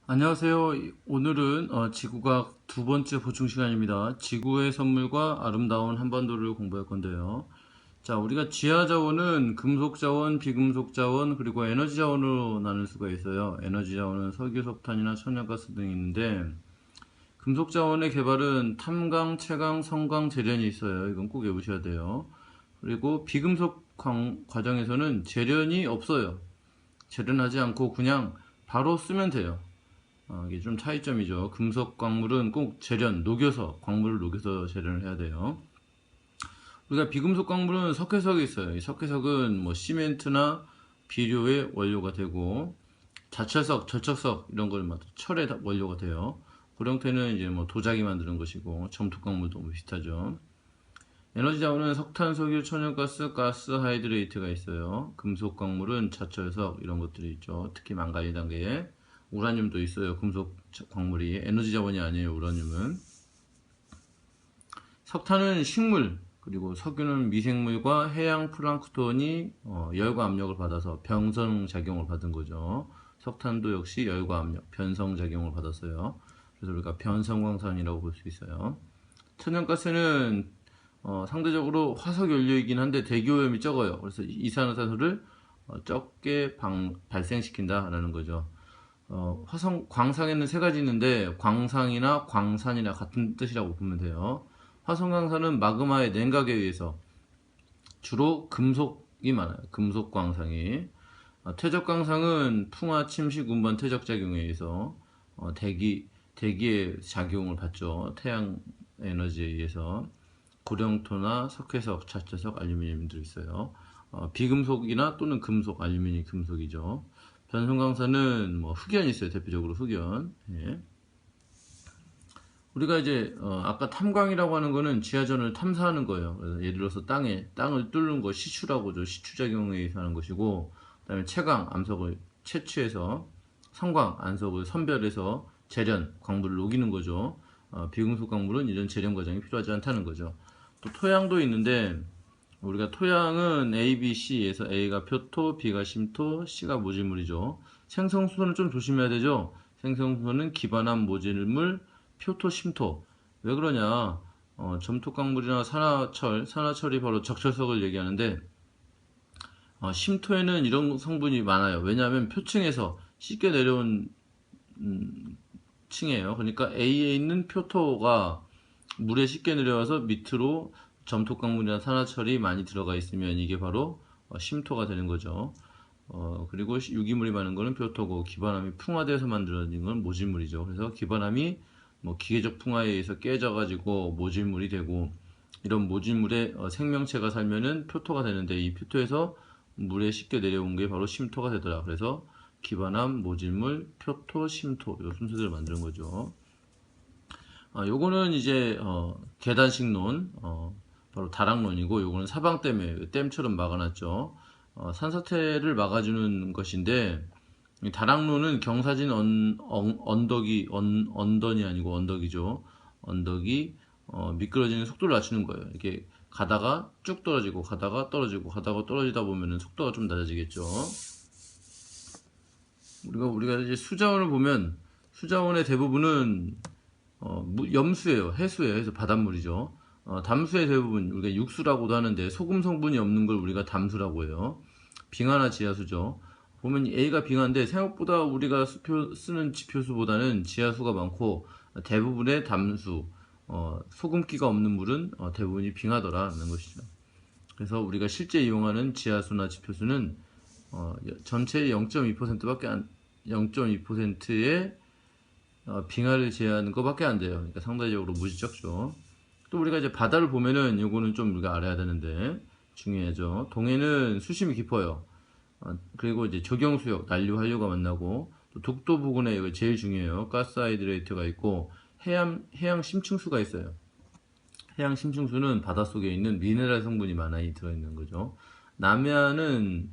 안녕하세요. 오늘은 지구과학 두 번째 보충 시간입니다. 지구의 선물과 아름다운 한반도를 공부할 건데요. 자, 우리가 지하 자원은 금속 자원, 비금속 자원, 그리고 에너지 자원으로 나눌 수가 있어요. 에너지 자원은 석유, 석탄이나 천연가스 등이 있는데, 금속 자원의 개발은 탐강, 채강, 성강, 제련이 있어요. 이건 꼭 외우셔야 돼요. 그리고 비금속 과정에서는 제련이 없어요. 제련하지 않고 그냥 바로 쓰면 돼요. 이게 좀 차이점이죠. 금속 광물은 꼭 녹여서, 광물을 녹여서 재련을 해야 돼요. 우리가 비금속 광물은 석회석이 있어요. 이 석회석은 뭐 시멘트나 비료의 원료가 되고, 자철석, 절척석 이런 걸 철의 원료가 돼요. 그 형태는 이제 뭐 도자기 만드는 것이고, 점토 광물도 비슷하죠. 에너지 자원은 석탄, 석유, 천연가스, 가스, 하이드레이트가 있어요. 금속 광물은 자철석 이런 것들이 있죠. 특히 망가니 단계에 우라늄도 있어요. 금속 광물이 에너지 자원이 아니에요. 우라늄은. 석탄은 식물, 그리고 석유는 미생물과 해양 플랑크톤이 열과 압력을 받아서 변성작용을 받은 거죠. 석탄도 역시 열과 압력, 변성작용을 받았어요. 그래서 우리가 변성광산이라고 볼 수 있어요. 천연가스는 상대적으로 화석 연료이긴 한데 대기오염이 적어요. 그래서 이산화탄소를 적게 발생시킨다라는 거죠. 광상에는 세 가지 있는데 광상이나 광산이나 같은 뜻이라고 보면 돼요. 화성광산은 마그마의 냉각에 의해서 주로 금속이 많아요. 금속 광상이. 퇴적광상은 풍화, 침식, 운반, 퇴적작용에 의해서 대기의 작용을 받죠. 태양 에너지에 의해서. 고령토나 석회석, 자철석, 알루미늄도 있어요. 비금속이나 또는 금속, 알루미늄 금속이죠. 변성광산은 뭐 흑연이 있어요. 대표적으로 흑연. 예. 우리가 이제 아까 탐광이라고 하는 거는 지하전을 탐사하는 거예요. 그래서 예를 들어서 땅을 뚫는 거 시추라고 죠. 시추작용에 의해서 하는 것이고, 그다음에 채광, 암석을 채취해서 성광, 안석을 선별해서 재련, 광물을 녹이는 거죠. 비금속 광물은 이런 재련 과정이 필요하지 않다는 거죠. 또 토양도 있는데 우리가 토양은 A, B, C에서 A가 표토, B가 심토, C가 모질물이죠. 생성수소는 좀 조심해야 되죠. 생성수소는 기반암 모질물, 표토, 심토. 왜 그러냐? 점토광물이나 산화철이 바로 적철석을 얘기하는데 심토에는 이런 성분이 많아요. 왜냐하면 표층에서 쉽게 내려온 층이에요. 그러니까 A에 있는 표토가 물에 쉽게 내려와서 밑으로 점토광물이나 산화철이 많이 들어가 있으면 이게 바로 심토가 되는 거죠. 그리고 유기물이 많은 거는 표토고, 기반암이 풍화돼서 만들어진 건 모질물이죠. 그래서 기반암이 뭐 기계적 풍화에 의해서 깨져가지고 모질물이 되고, 이런 모질물에 생명체가 살면은 표토가 되는데, 이 표토에서 물에 쉽게 내려온 게 바로 심토가 되더라. 그래서 기반암, 모질물, 표토, 심토 이 순서대로 만드는 거죠. 요거는 이제 계단식론, 바로 다락론이고, 요거는 사방 때문에 댐처럼 막아놨죠. 산사태를 막아주는 것인데, 이 다락론은 경사진 언덕이 아니고 언덕이죠. 언덕이 미끄러지는 속도를 낮추는 거예요. 이렇게 가다가 쭉 떨어지고 가다가 떨어지고 가다가 떨어지다 보면은 속도가 좀 낮아지겠죠. 우리가 이제 수자원을 보면 수자원의 대부분은 염수예요. 해수예요. 해서 바닷물이죠. 담수의 대부분 우리가 육수라고도 하는데 소금 성분이 없는 걸 우리가 담수라고 해요. 빙하나 지하수죠. 보면 A가 빙하인데 생각보다 우리가 쓰는 지표수보다는 지하수가 많고, 대부분의 담수, 소금기가 없는 물은 대부분이 빙하더라는 것이죠. 그래서 우리가 실제 이용하는 지하수나 지표수는 전체의 0.2%밖에 0.2%의 빙하를 제외하는 것밖에 안 돼요. 그러니까 상대적으로 무지 적죠. 또 우리가 이제 바다를 보면은 요거는 좀 우리가 알아야 되는데 중요하죠. 동해는 수심이 깊어요. 그리고 이제 적용수역, 난류, 한류가 만나고, 또 독도 부근에 이거 제일 중요해요. 가스 하이드레이트가 있고, 해양 심층수가 있어요. 해양 심층수는 바닷속에 있는 미네랄 성분이 많이 들어있는 거죠. 남해안은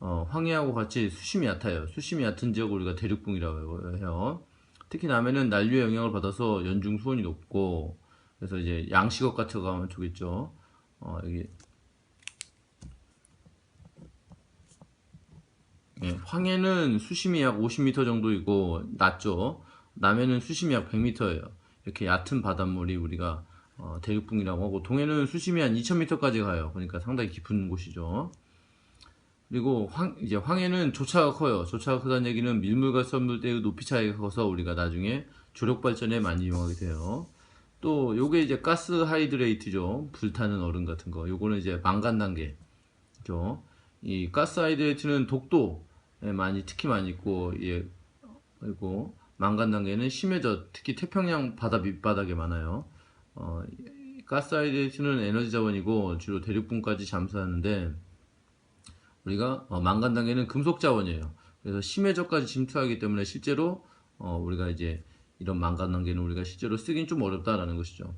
황해하고 같이 수심이 얕아요. 수심이 얕은 지역을 우리가 대륙붕이라고 해요. 특히 남해는 난류의 영향을 받아서 연중 수온이 높고, 그래서 이제 양식업 같은 거 가면 좋겠죠. 여기 예, 황해는 수심이 약 50m 정도이고 낮죠. 남해는 수심이 약 100m예요. 이렇게 얕은 바닷물이 우리가 대륙붕이라고 하고, 동해는 수심이 한 2000m까지 가요. 그러니까 상당히 깊은 곳이죠. 그리고 이제 황해는 조차가 커요. 조차가 크다는 얘기는 밀물과 썰물대의 높이 차이가 커서 우리가 나중에 조력 발전에 많이 이용하게 돼요. 또 요게 이제 가스 하이드레이트죠. 불타는 얼음 같은 거. 요거는 이제 망간 단계죠. 이 가스 하이드레이트는 독도에 특히 많이 있고, 예, 그리고 망간 단계는 심해져 특히 태평양 바다 밑바닥에 많아요. 가스 하이드레이트는 에너지 자원이고 주로 대륙붕까지 잠수하는데, 우리가 망간 단계는 금속 자원이에요. 그래서 심해저까지 침투하기 때문에 실제로 우리가 이제 이런 망간 단계는 우리가 실제로 쓰긴 좀 어렵다라는 것이죠.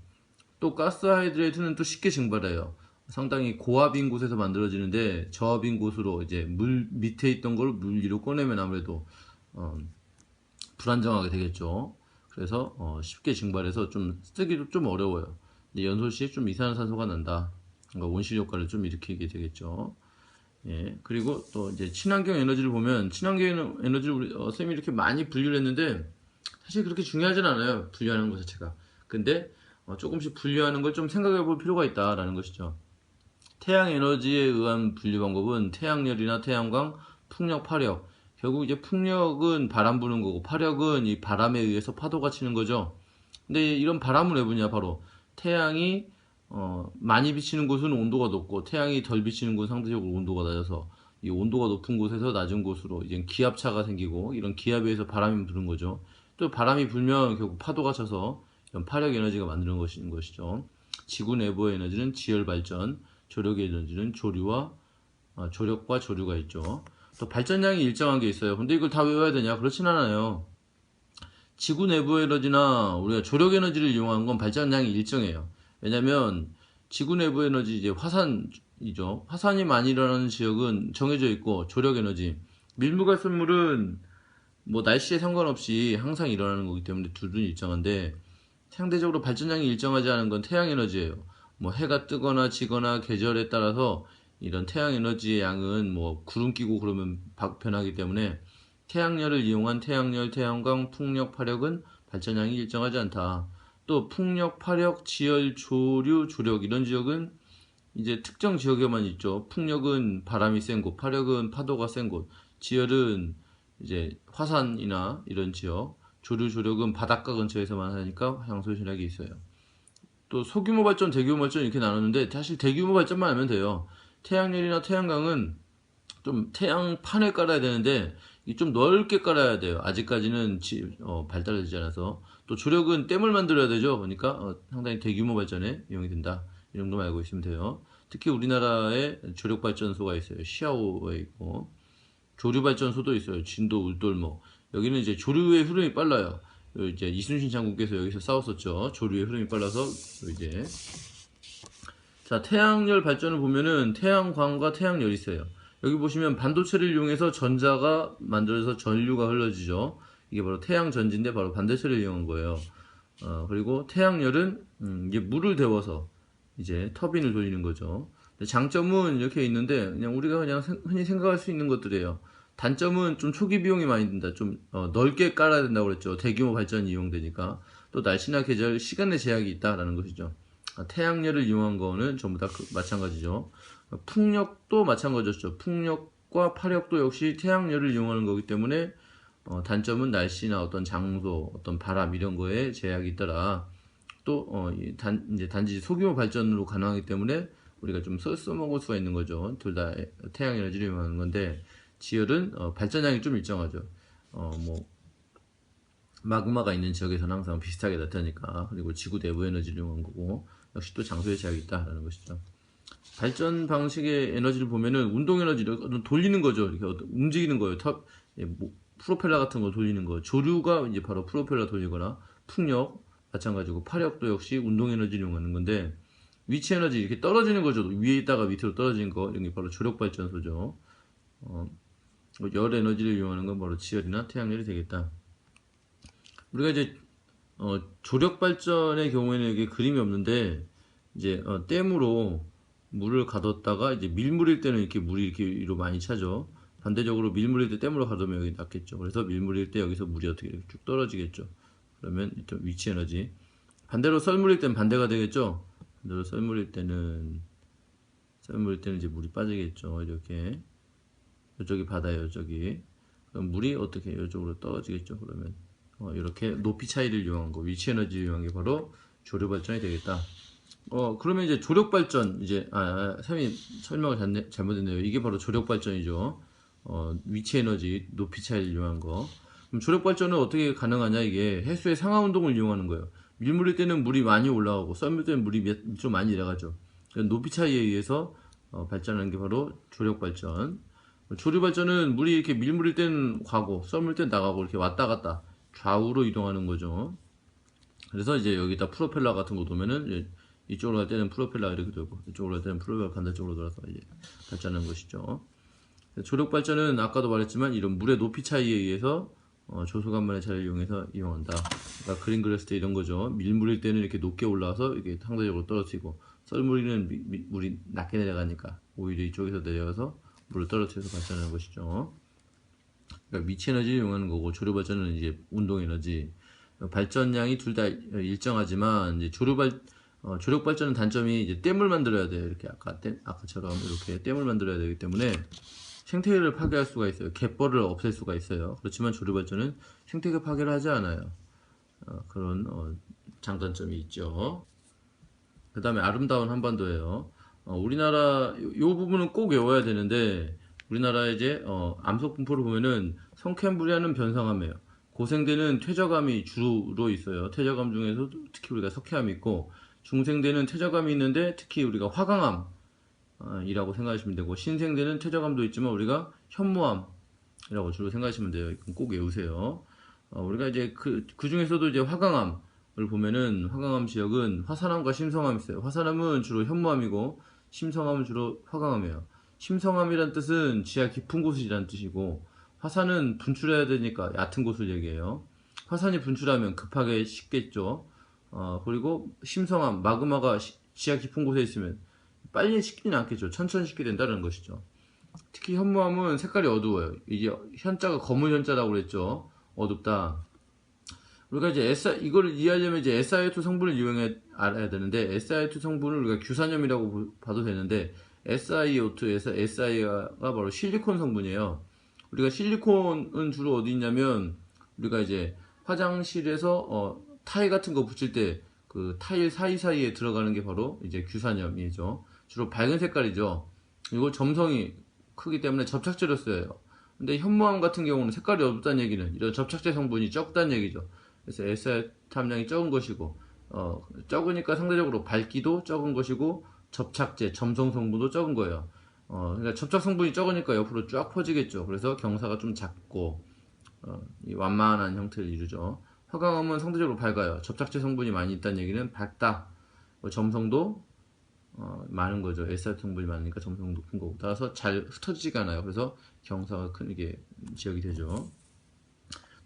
또 가스 하이드레이트는 또 쉽게 증발해요. 상당히 고압인 곳에서 만들어지는데 저압인 곳으로 이제 물 밑에 있던 걸 물 위로 꺼내면 아무래도 불안정하게 되겠죠. 그래서 쉽게 증발해서 좀 쓰기도 좀 어려워요. 연소 시에 좀 이산화탄소가 난다. 그러니까 온실 효과를 좀 일으키게 되겠죠. 예, 그리고 또 이제 친환경 에너지를 보면, 친환경 에너지를 우리 쌤이 이렇게 많이 분류를 했는데 사실 그렇게 중요하진 않아요. 분류하는 것 자체가. 근데 조금씩 분류하는 걸 좀 생각해 볼 필요가 있다라는 것이죠. 태양 에너지에 의한 분류 방법은 태양열이나 태양광, 풍력, 파력. 결국 이제 풍력은 바람 부는 거고 파력은 이 바람에 의해서 파도가 치는 거죠. 근데 이런 바람은 왜 부냐? 바로 태양이 많이 비치는 곳은 온도가 높고 태양이 덜 비치는 곳은 상대적으로 온도가 낮아서, 이 온도가 높은 곳에서 낮은 곳으로 이제 기압차가 생기고, 이런 기압에 의해서 바람이 부는 거죠. 또 바람이 불면 결국 파도가 쳐서 이런 파력 에너지가 만드는 것이죠. 지구 내부의 에너지는 지열 발전, 조력의 에너지는 조력과 조류가 있죠. 또 발전량이 일정한 게 있어요. 근데 이걸 다 외워야 되냐? 그렇진 않아요. 지구 내부 에너지나 우리가 조력 에너지를 이용한 건 발전량이 일정해요. 왜냐면 지구 내부 에너지, 이제 화산이죠. 화산이 많이 일어나는 지역은 정해져 있고, 조력 에너지, 밀물과 썰물은 뭐 날씨에 상관없이 항상 일어나는 거기 때문에 둘은 일정한데, 상대적으로 발전량이 일정하지 않은 건 태양 에너지예요. 뭐 해가 뜨거나 지거나 계절에 따라서 이런 태양 에너지의 양은 뭐 구름 끼고 그러면 변하기 때문에, 태양열을 이용한 태양열, 태양광, 풍력, 파력은 발전량이 일정하지 않다. 또 풍력, 파력, 지열, 조류, 조력, 이런 지역은 이제 특정 지역에만 있죠. 풍력은 바람이 센 곳, 파력은 파도가 센 곳, 지열은 이제 화산이나 이런 지역, 조류, 조력은 바닷가 근처에서만 하니까 향소신학이 있어요. 또 소규모 발전, 대규모 발전 이렇게 나눴는데, 사실 대규모 발전만 하면 돼요. 태양열이나 태양광은 좀 태양판을 깔아야 되는데 이 좀 넓게 깔아야 돼요. 아직까지는 발달되지 않아서. 또 조력은 댐을 만들어야 되죠. 그러니까 상당히 대규모 발전에 이용이 된다. 이 정도만 알고 있으면 돼요. 특히 우리나라에 조력 발전소가 있어요. 시아오에 있고, 조류 발전소도 있어요. 진도, 울돌목. 여기는 이제 조류의 흐름이 빨라요. 이제 이순신 장군께서 여기서 싸웠었죠. 조류의 흐름이 빨라서 이제. 자, 태양열 발전을 보면은 태양광과 태양열이 있어요. 여기 보시면 반도체를 이용해서 전자가 만들어져서 전류가 흘러지죠. 이게 바로 태양전지인데 바로 반도체를 이용한 거예요. 그리고 태양열은 이게 물을 데워서 이제 터빈을 돌리는 거죠. 장점은 이렇게 있는데 그냥 우리가 그냥 흔히 생각할 수 있는 것들이에요. 단점은 좀 초기 비용이 많이 든다. 좀 넓게 깔아야 된다고 그랬죠. 대규모 발전이 이용되니까. 또 날씨나 계절, 시간의 제약이 있다라는 것이죠. 태양열을 이용한 거는 전부 다 마찬가지죠. 풍력도 마찬가지였죠. 풍력과 파력도 역시 태양열을 이용하는 거기 때문에 단점은 날씨나 어떤 장소, 어떤 바람 이런 거에 제약이 있더라. 또 이제 단지 소규모 발전으로 가능하기 때문에 우리가 좀 써먹을 수가 있는 거죠. 둘 다 태양 에너지를 이용하는 건데, 지열은 발전량이 좀 일정하죠. 뭐 마그마가 있는 지역에서는 항상 비슷하게 나타나니까. 그리고 지구 내부 에너지를 이용한 거고, 역시 또 장소에 제약이 있다라는 것이죠. 발전 방식의 에너지를 보면은 운동 에너지를 돌리는 거죠. 이렇게 움직이는 거예요. 프로펠러 같은 거 돌리는 거. 조류가 이제 바로 프로펠러 돌리거나, 풍력 마찬가지고, 파력도 역시 운동 에너지를 이용하는 건데, 위치 에너지 이렇게 떨어지는 거죠. 위에 있다가 밑으로 떨어지는 거, 이런 게 바로 조력 발전소죠. 열 에너지를 이용하는 건 바로 지열이나 태양열이 되겠다. 우리가 이제 조력 발전의 경우에는 이게 그림이 없는데, 이제 댐으로 물을 가뒀다가 이제 밀물일 때는 이렇게 물이 이렇게 위로 많이 차죠. 반대적으로 밀물일 때 댐으로 가두면 여기 낮겠죠. 그래서 밀물일 때 여기서 물이 어떻게 이렇게 쭉 떨어지겠죠. 그러면 좀 위치 에너지. 반대로 썰물일 때는 반대가 되겠죠. 반대로 썰물일 때는 이제 물이 빠지겠죠. 이렇게 이쪽이 바다예요. 이쪽이. 그럼 물이 어떻게 이쪽으로 떨어지겠죠. 그러면 이렇게 높이 차이를 이용한 거, 위치 에너지를 이용한 게 바로 조력 발전이 되겠다. 그러면 이제 조력 발전, 이제 쌤이 설명을 잘못했네요. 이게 바로 조력 발전이죠. 위치 에너지, 높이 차이를 이용한 거. 그럼 조력 발전은 어떻게 가능하냐? 이게 해수의 상하 운동을 이용하는 거예요. 밀물일 때는 물이 많이 올라가고 썰물 때는 물이 좀 많이 내려가죠. 높이 차이에 의해서 발전하는 게 바로 조력 발전. 조류 발전은 물이 이렇게 밀물일 때는 가고 썰물 때는 나가고 이렇게 왔다 갔다 좌우로 이동하는 거죠. 그래서 이제 여기다 프로펠러 같은 거 놓으면은 이쪽으로 갈 때는 프로펠러 이렇게 돌고 이쪽으로 갈 때는 프로펠러 반대쪽으로 돌아서 이제 발전하는 것이죠. 조력 발전은 아까도 말했지만 이런 물의 높이 차이에 의해서 조소간만의 차이를 이용한다. 그러니까 그림 그렸을 때 이런 거죠. 밀물일 때는 이렇게 높게 올라와서 이렇게 상대적으로 떨어지고 썰물이는 물이 낮게 내려가니까 오히려 이쪽에서 내려가서 물을 떨어뜨려서 발전하는 것이죠. 그러니까 위치 에너지를 이용하는 거고 조력 발전은 이제 운동 에너지. 발전량이 둘 다 일정하지만 이제 조력 발전은 단점이 이제 댐을 만들어야 돼요. 이렇게 아까처럼 이렇게 댐을 만들어야 되기 때문에 생태계를 파괴할 수가 있어요. 갯벌을 없앨 수가 있어요. 그렇지만 조력 발전은 생태계 파괴를 하지 않아요. 그런 장단점이 있죠. 그 다음에 아름다운 한반도예요. 우리나라 요 부분은 꼭 외워야 되는데 우리나라 이제 암석 분포를 보면은 석회암불이하는 변성암이에요. 고생대는 퇴적암이 주로 있어요. 퇴적암 중에서 특히 우리가 석회암이 있고 중생대는 퇴적암이 있는데 특히 우리가 화강암이라고 생각하시면 되고 신생대는 퇴적암도 있지만 우리가 현무암이라고 주로 생각하시면 돼요. 이건 꼭 외우세요. 우리가 이제 그 중에서도 이제 화강암을 보면은 화강암 지역은 화산암과 심성암이 있어요. 화산암은 주로 현무암이고 심성암은 주로 화강암이에요. 심성암이란 뜻은 지하 깊은 곳이란 뜻이고 화산은 분출해야 되니까 얕은 곳을 얘기해요. 화산이 분출하면 급하게 식겠죠. 그리고 심성암, 마그마가 지하 깊은 곳에 있으면 빨리 식지는 않겠죠. 천천히 식게 된다는 것이죠. 특히 현무암은 색깔이 어두워요. 이게 현자가 검은 현자라고 그랬죠. 어둡다. 우리가 이제 이거를 이해하려면 이제 SiO2 성분을 알아야 되는데 SiO2 성분을 우리가 규산염이라고 봐도 되는데 SiO2에서 Si가 바로 실리콘 성분이에요. 우리가 실리콘은 주로 어디 있냐면 우리가 이제 화장실에서 타일 같은 거 붙일 때 그 타일 사이사이에 들어가는 게 바로 이제 규산염이죠. 주로 밝은 색깔이죠. 이거 점성이 크기 때문에 접착제로 쓰여요. 근데 현무암 같은 경우는 색깔이 어둡다는 얘기는 이런 접착제 성분이 적다는 얘기죠. 그래서 SiO2 함량이 적은 것이고 적으니까 상대적으로 밝기도 적은 것이고 접착제, 점성 성분도 적은 거예요. 그러니까 접착 성분이 적으니까 옆으로 쫙 퍼지겠죠. 그래서 경사가 좀 작고 이 완만한 형태를 이루죠. 화강암은 상대적으로 밝아요. 접착제 성분이 많이 있다는 얘기는 밝다. 점성도 많은 거죠. SiO2 성분이 많으니까 점성 높은 거고 따라서 잘 흩어지지가 않아요. 그래서 경사가 큰 이게 지역이 되죠.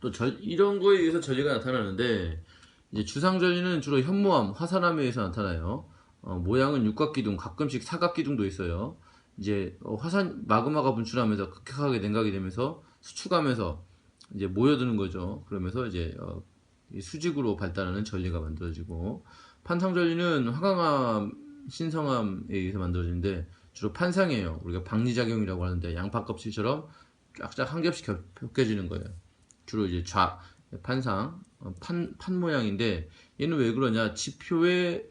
또 이런 거에 의해서 전리가 나타나는데 이제 주상전리는 주로 현무암, 화산암에 의해서 나타나요. 모양은 육각기둥, 가끔씩 사각기둥도 있어요. 이제 마그마가 분출하면서 급격하게 냉각이 되면서 수축하면서 이제 모여드는 거죠. 그러면서 이제 수직으로 발달하는 전리가 만들어지고 판상전리는 화강암, 신성암에 의해서 만들어지는데 주로 판상이에요. 우리가 박리작용이라고 하는데 양파 껍질처럼 쫙쫙 한 겹씩 벗겨지는 거예요. 주로 이제 판상, 판 모양인데 얘는 왜 그러냐? 지표에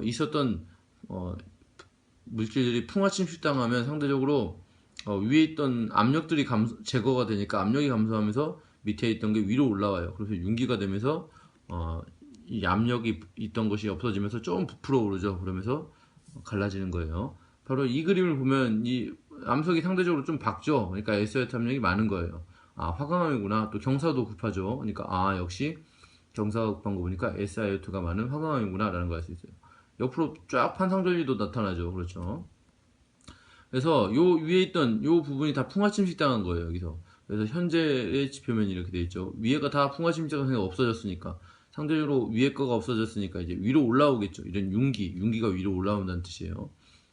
있었던 물질들이 풍화침식 당하면 상대적으로 위에 있던 압력들이 제거가 되니까 압력이 감소하면서 밑에 있던 게 위로 올라와요. 그래서 융기가 되면서 이 압력이 있던 것이 없어지면서 좀 부풀어 오르죠. 그러면서 갈라지는 거예요. 바로 이 그림을 보면 이 암석이 상대적으로 좀 박죠. 그러니까 SiO2 함량이 많은 거예요. 화강암이구나. 또 경사도 급하죠. 그러니까 역시 경사가 급한 거 보니까 SiO2가 많은 화강암이구나 라는 걸 알 수 있어요. 옆으로 쫙 판상전리도 나타나죠. 그렇죠. 그래서 요 위에 있던 요 부분이 다 풍화침식 당한 거예요. 여기서. 그래서 현재의 지표면이 이렇게 돼 있죠. 위에가 다 풍화침식이 없어졌으니까 상대적으로 위에 거가 없어졌으니까 이제 위로 올라오겠죠. 이런 융기가 위로 올라온다는 뜻이에요.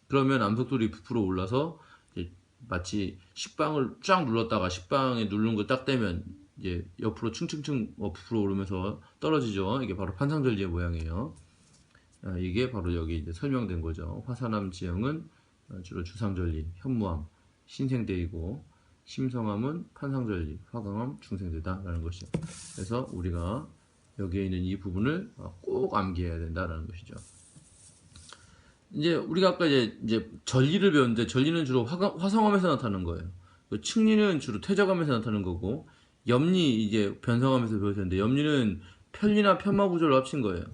그러면 암석돌이 부풀어 올라서 이제 마치 식빵을 쫙 눌렀다가 식빵에 누른 거 딱 떼면 이제 옆으로 층층층 부풀어 오르면서 떨어지죠. 이게 바로 판상절리의 모양이에요. 이게 바로 여기 이제 설명된 거죠. 화산암 지형은 주로 주상절리, 현무암, 신생대이고 심성암은 판상절리, 화강암, 중생대다라는 것이죠. 그래서 우리가 여기에 있는 이 부분을 꼭 암기해야 된다라는 것이죠. 이제 우리가 아까 이제 전리를 배웠는데 전리는 주로 화성암에서 나타나는 거예요. 층리는 주로 퇴적암에서 나타나는 거고 염리 이제 변성암에서 배우셨는데 염리는 편리나 편마 구조를 합친 거예요.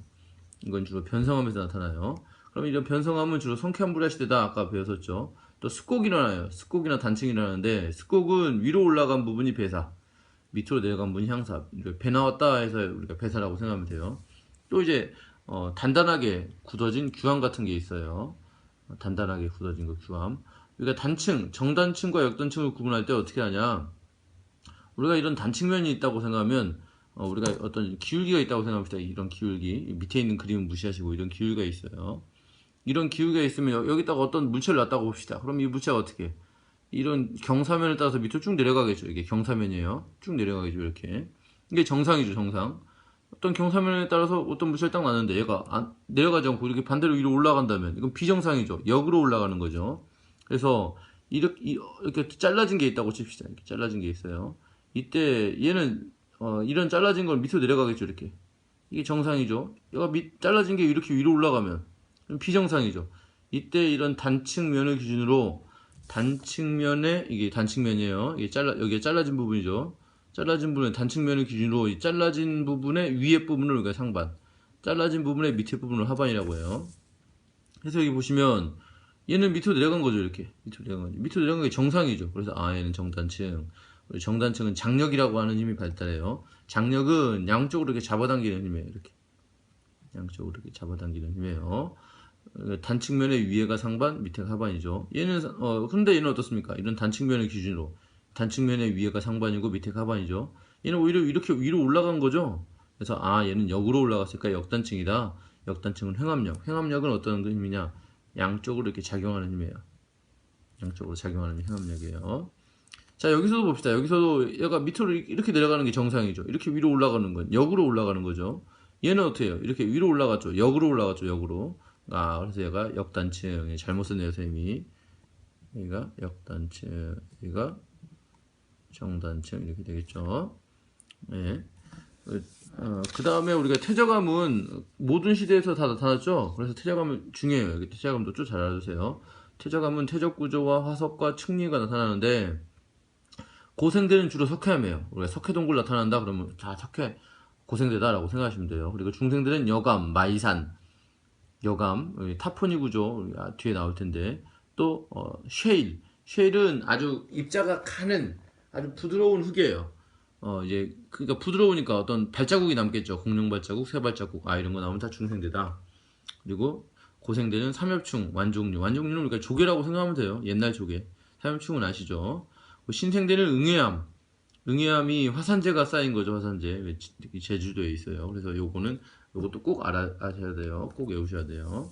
이건 주로 변성암에서 나타나요. 그럼 이런 변성암은 주로 성쾌한 시대다 아까 배웠었죠. 또 습곡이 일어나요. 습곡이나 단층이 일어나는데 습곡은 위로 올라간 부분이 배사, 밑으로 내려간 부분이 향사. 배 나왔다 해서 우리가 배사라고 생각하면 돼요. 또 이제 단단하게 굳어진 규암 같은 게 있어요. 단단하게 굳어진 거 규암. 우리가 단층, 정단층과 역단층을 구분할 때 어떻게 하냐? 우리가 이런 단층면이 있다고 생각하면 우리가 어떤 기울기가 있다고 생각합시다. 이런 기울기 밑에 있는 그림은 무시하시고 이런 기울기가 있어요. 이런 기울기가 있으면 여기다가 어떤 물체를 놨다고 봅시다. 그럼 이 물체가 어떻게? 이런 경사면을 따라서 밑으로 쭉 내려가겠죠. 이게 경사면이에요. 쭉 내려가겠죠. 이렇게. 이게 정상이죠. 정상. 어떤 경사면에 따라서 어떤 물체를 딱 놨는데 얘가 내려가지 않고 이렇게 반대로 위로 올라간다면 이건 비정상이죠. 역으로 올라가는 거죠. 그래서 이렇게 잘라진 게 있다고 칩시다. 이렇게 잘라진 게 있어요. 이때 얘는 이런 잘라진 걸 밑으로 내려가겠죠. 이렇게. 이게 정상이죠. 얘가 잘라진 게 이렇게 위로 올라가면 비정상이죠. 이때 이런 단층면을 기준으로 단층면에 이게 단층면이에요. 이게 여기에 잘라진 부분이죠. 잘라진 부분의 단층면을 기준으로 이 잘라진 부분의 위에 부분을 우리가 상반, 잘라진 부분의 밑에 부분을 하반이라고 해요. 그래서 여기 보시면 얘는 밑으로 내려간 거죠. 이렇게 밑으로 내려간 거죠. 밑으로 내려간 게 정상이죠. 그래서 얘는 정단층. 정단층은 장력이라고 하는 힘이 발달해요. 장력은 양쪽으로 이렇게 잡아당기는 힘이에요. 이렇게 양쪽으로 이렇게 잡아당기는 힘이에요. 단측면의 위에가 상반, 밑에가 하반이죠. 얘는 근데 얘는 어떻습니까? 이런 단측면을 기준으로 단측면의 위에가 상반이고 밑에가 하반이죠. 얘는 오히려 이렇게 위로 올라간 거죠. 그래서 얘는 역으로 올라갔으니까 역단층이다. 역단층은 횡압력. 횡압력은 어떤 힘이냐? 양쪽으로 이렇게 작용하는 힘이에요. 양쪽으로 작용하는 횡압력이에요. 자, 여기서도 봅시다. 여기서도 얘가 밑으로 이렇게 내려가는 게 정상이죠. 이렇게 위로 올라가는 건 역으로 올라가는 거죠. 얘는 어떻게 해요? 이렇게 위로 올라갔죠. 역으로 올라갔죠. 역으로. 그래서 얘가 역단층. 잘못 썼네요, 선생님이. 얘가 역단층. 얘가 정단층. 이렇게 되겠죠. 네. 그 다음에 우리가 퇴적암은 모든 시대에서 다 나타났죠. 그래서 퇴적암은 중요해요. 여기 퇴적암도 좀 잘 알아두세요. 퇴적암은 퇴적구조와 화석과 층리가 나타나는데 고생대는 주로 석회암이에요. 우리가 석회동굴 나타난다 그러면 다 석회 고생대다라고 생각하시면 돼요. 그리고 중생대는 여감, 마이산, 여감, 타포니 구조 뒤에 나올 텐데 또 쉐일은 아주 입자가 가는 아주 부드러운 흙이에요. 이제 그러니까 부드러우니까 어떤 발자국이 남겠죠. 공룡 발자국, 새 발자국, 이런 거 나오면 다 중생대다. 그리고 고생대는 삼엽충, 완종류. 완종류는 우리가 조개라고 생각하면 돼요. 옛날 조개. 삼엽충은 아시죠? 신생대는 응해암. 응해암이 화산재가 쌓인 거죠. 화산재. 제주도에 있어요. 그래서 요것도 꼭 아셔야 돼요. 꼭 외우셔야 돼요.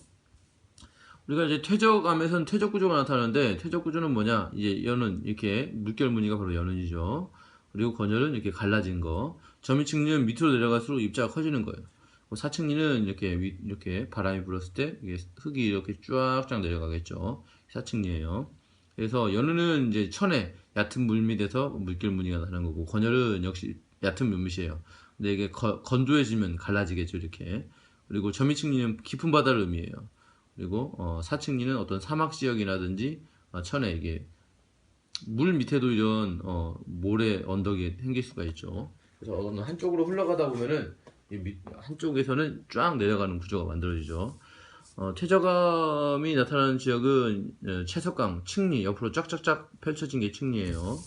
우리가 이제 퇴적암에서는 퇴적 구조가 나타나는데 퇴적 구조는 뭐냐? 이제 연은 이렇게 물결 무늬가 바로 연은이죠. 그리고 건열은 이렇게 갈라진 거. 점유층리는 밑으로 내려갈수록 입자가 커지는 거예요. 사층리는 이렇게 바람이 불었을 때 흙이 이렇게 쫙쫙 내려가겠죠. 사층리예요. 그래서 연은은 이제 천에 얕은 물밑에서 물결 무늬가 나는 거고 건열은 역시 얕은 물밑이에요. 근데 이게 건조해지면 갈라지겠죠. 이렇게. 그리고 점유층리는 깊은 바다를 의미해요. 그리고 사층리는 어떤 사막 지역이라든지 천에 이게 물 밑에도 이런 모래 언덕이 생길 수가 있죠. 그래서 어느 한쪽으로 흘러가다 보면은 한쪽에서는 쫙 내려가는 구조가 만들어지죠. 퇴적암이 나타나는 지역은 채석강, 층리 옆으로 쫙쫙쫙 펼쳐진 게 층리예요.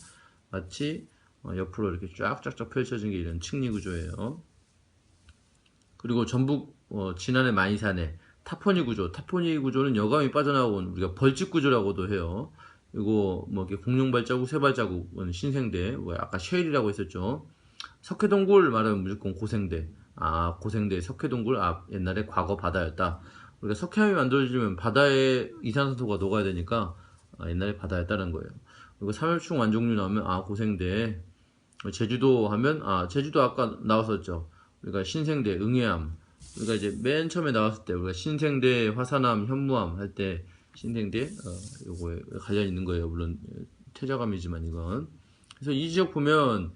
마치 옆으로 이렇게 쫙쫙쫙 펼쳐진 게 이런 층리 구조예요. 그리고 전북 진안의 마이산에 타포니 구조. 타포니 구조는 여감이 빠져나온 우리가 벌집 구조라고도 해요. 그리고 뭐 이렇게 공룡 발자국, 새 발자국은 신생대, 아까 쉐일이라고 했었죠. 석회동굴 말하면 무조건 고생대. 고생대 석회동굴 옛날에 과거 바다였다. 우리가 석회암이 만들어지면 바다에 이산화탄소가 녹아야 되니까 옛날에 바다였다는 거예요. 그리고 삼엽충 완종류 나오면 고생대. 제주도 하면 제주도 아까 나왔었죠. 우리가 신생대, 응해암. 우리가 이제 맨 처음에 나왔을 때 우리가 신생대, 화산암, 현무암 할 때 신생대 요거에 관련 있는 거예요. 물론 퇴적암이지만 이건. 그래서 이 지역 보면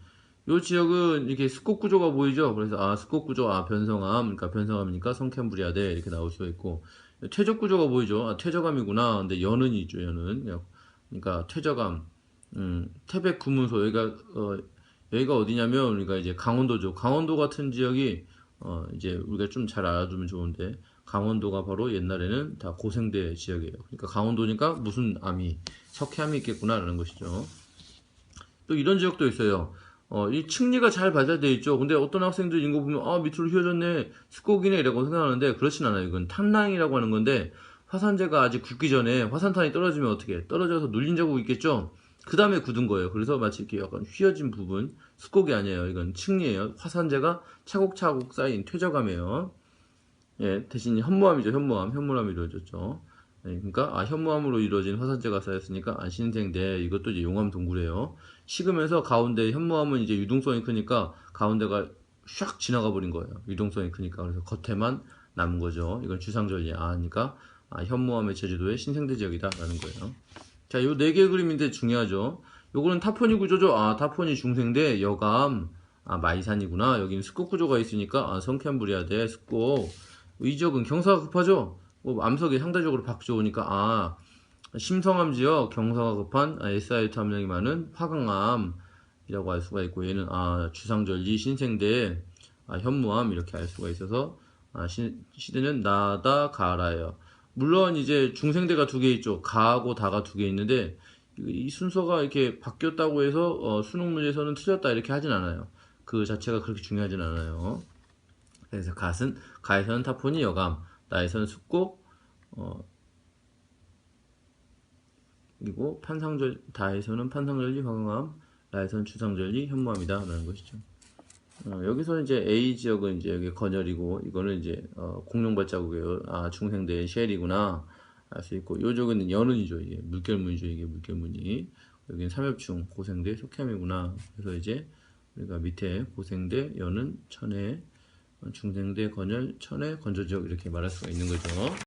이 지역은 이렇게 습곡 구조가 보이죠. 그래서 습곡 구조 변성암, 그러니까 변성암이니까 성캔브리아대 이렇게 나올 수가 있고, 퇴적 구조가 보이죠. 퇴적암이구나. 근데 연은 있죠. 연은. 그러니까 퇴적암. 태백 구문소 여기가 어디냐면 우리가 이제 강원도죠. 강원도 같은 지역이 이제 우리가 좀 잘 알아두면 좋은데, 강원도가 바로 옛날에는 다 고생대 지역이에요. 그러니까 강원도니까 무슨 암이 석회암이 있겠구나라는 것이죠. 또 이런 지역도 있어요. 이 층리가 잘 발달되어 있죠. 근데 어떤 학생들 이거 보면 밑으로 휘어졌네, 습곡이네 이라고 생각하는데 그렇진 않아요. 이건 탄낭이라고 하는 건데, 화산재가 아직 굳기 전에 화산탄이 떨어지면 어떻게 해? 떨어져서 눌린 자국이 있겠죠. 그 다음에 굳은 거예요. 그래서 마치 이렇게 약간 휘어진 부분, 습곡이 아니에요. 이건 층리예요. 화산재가 차곡차곡 쌓인 퇴적암이에요. 예, 대신 현무암이죠. 현무암이 이루어졌죠. 예, 그러니까 현무암으로 이루어진 화산재가 쌓였으니까 신생대. 이것도 이제 용암 동굴이에요. 식으면서 가운데 현무암은 이제 유동성이 크니까 가운데가 샥 지나가 버린 거예요. 유동성이 크니까. 그래서 겉에만 남은 거죠. 이건 주상절리. 그러니까 현무암의 제주도의 신생대 지역이다라는 거예요. 자, 요 네 개의 그림인데 중요하죠. 요거는 타포니 구조죠. 타포니 중생대, 여감, 마이산이구나. 여기는 습곡 구조가 있으니까 성캔브리아대 습곡. 이 지역은 경사가 급하죠. 암석이 상대적으로 박 좋으니까 심성암 지역, 경사가 급한 SiO2 함량이 많은 화강암이라고 알 수가 있고, 얘는 주상절리, 신생대, 현무암 이렇게 알 수가 있어서 시대는 나다 가라예요. 물론 이제 중생대가 두 개 있죠. 가하고 다가 두 개 있는데 이 순서가 이렇게 바뀌었다고 해서 수능 문제에서는 틀렸다 이렇게 하진 않아요. 그 자체가 그렇게 중요하진 않아요. 그래서 가에서는 타포니 여감, 나에서는 습곡, 그리고 다에서는 판상절리 화강암, 나에서는 주상절리 현무암이다 라는 것이죠. 여기서 이제 A 지역은 이제 여기 건열이고, 이거는 이제 공룡 발자국이에요. 중생대의 쉘이구나 알 수 있고, 요쪽은 연은이죠. 이게 물결문이죠. 이게 물결문이. 여기는 삼엽충 고생대 속혐이구나. 그래서 이제 우리가 밑에 고생대, 연은, 천혜, 중생대, 건열, 천혜, 건조지역 이렇게 말할 수가 있는 거죠.